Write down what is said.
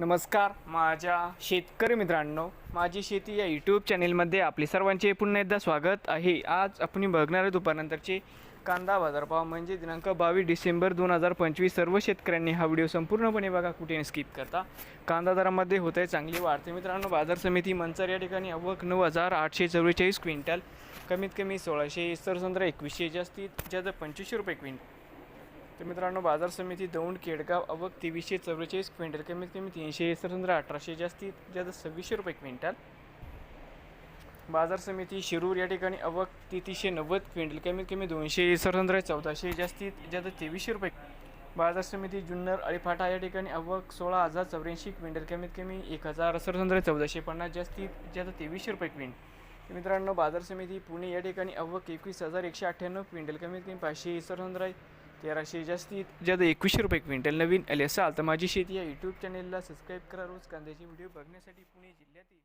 नमस्कार माझ्या शेतकरी मित्रांनो, माझी शेती या यूट्यूब चॅनेलमध्ये आपले सर्वांचे पुन्हा एकदा स्वागत आहे। आज आपण बघणार आहे दुपारनंतरचे कांदा बाजारभाव म्हणजे दिनांक 22 डिसेंबर 2025। सर्व शेतकऱ्यांनी हा व्हिडिओ संपूर्णपणे बघा, कुठे स्किप करता। कांदा दरामध्ये होत आहे चांगली वाढते मित्रांनो। बाजार समिती मंचर या ठिकाणी आवक 9,844 क्विंटल, कमीत कमी 1600, सरसंद्रा 2100, जास्तीत जास्त 2500 रुपये क्विंटल। तर मित्रांनो बाजार समिती दौंड केडगाव आवक 2344 क्विंटल, कमीत कमी 300, सरसंद्रा 1800, जास्तीत जास्त 2600 रुपये क्विंटल। बाजार समिती शिरूर या ठिकाणी आवक 3390 क्विंटल, कमीत कमी 200, सरसंद्रा 1400, जास्तीत जास्त 2300 रुपये। बाजार समिती जुन्नर अळीफाटा या ठिकाणी आवक 16,084 क्विंटल, कमीत कमी 1000, सरसंद्रा 1450, जास्तीत जास्त 2300 रुपये क्विंटल। मित्रांनो बाजार समिती पुणे या ठिकाणी आवक 21,198 क्विंटल, कमीत कमी 500, सरसंद्रा 1300, जास्तीत जास्त 2100 रुपये क्विंटल। नवीन आले असाल तर माझी शेती या यूट्यूब चॅनेलला सबस्क्राईब करा। रोज कांद्याचे व्हिडिओ बघण्यासाठी पुणे जिल्ह्यातील